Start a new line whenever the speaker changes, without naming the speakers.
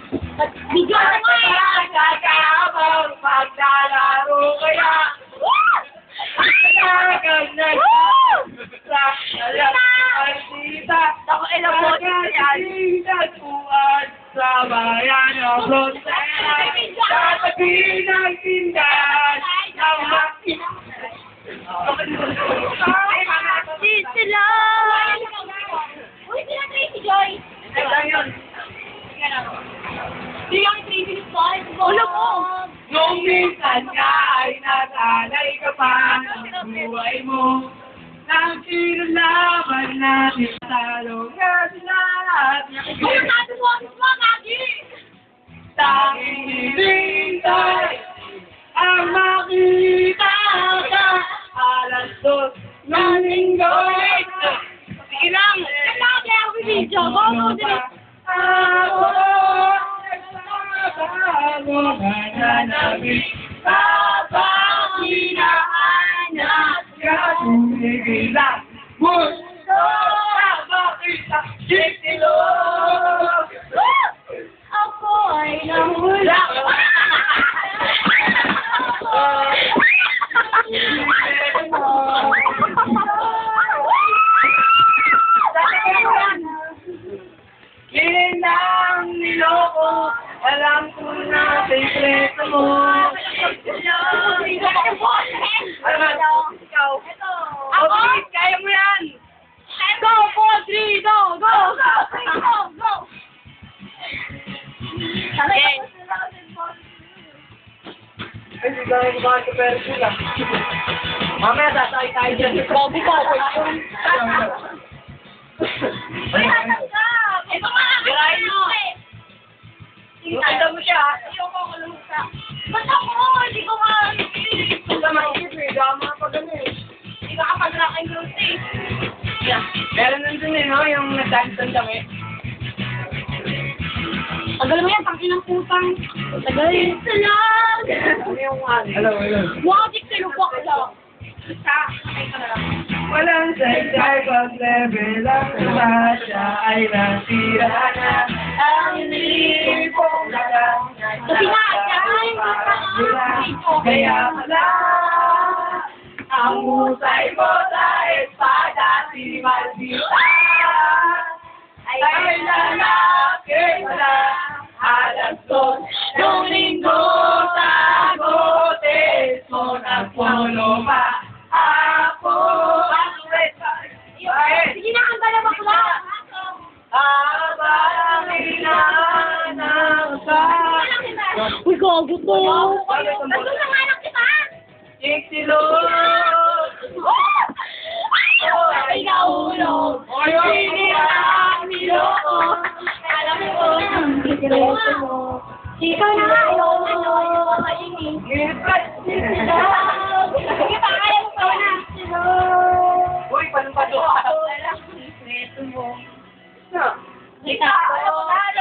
Video na mo eh!
Kakabang maglalaro kaya Nagagag sa Alita
Ako ilang mo yan.
Nagtuan sa bayan ng frontera Tatabi ng tindahan ng makin
Sila! Uy, sila Tracy Joy! Hindi yung Tracy Joy! Ulo mo!
Nung minsan nga ay nasanay ka pa ng buhay mo Nang sinulaban natin talo nga lahat
Uy, natin mo! Mo, Maggie!
Tanging hinintay ang makita ka Alas 2 ng linggo
Sige lang! Kailangan kaya ako video. Go, dito!
Ako nagbabago mananabik Kapag hinahanap ka tumigilan Gusto na makita Jitilog
Ako ay nahula.
Kinang niloko Alam ko na sekreto mo
Ikaw.
Ako? Kaya mo yan!
Go, 4, 3, go, go! Go! Okay.
Ay, hindi tayo kumakas sa pera sila. Mamaya, sasakay tayo dyan. Bobo pa ako yun.
Uy, hatag ka! Ito nga!
Girahin mo. Maganda mo siya.
Ayoko ko lang sa... Ba't ako? Hindi ko nga...
Ang masikip eh. Dama pa ganun eh.
Hindi ka kapag-rock and roll eh.
Yeah. Meron nandun eh, no? Yung nag-dance kami.
Tagal mo yan, tangin ng putang. Tagal yun. Salag!
Ano yung ano? Hello.
Wajik silubok lang. Sakay ka na lang.
Walang saysay pag level ang siya ay nasira na. Ang nilipong lang
Kasi nga, dahil
kaya pala ang husay mo sa espada si Maldita ay lalaki pala alas 2 nung linggo sa gotes mo nagpolo pa ako
Sige na, ang dala bakla.
habang hinahanap ka
Uy, gago to. Nandun na nga lang kita.
Iksilog
Ay, naulog. Sinirang niloko. Alam ko, ang sikreto mo. Ikaw na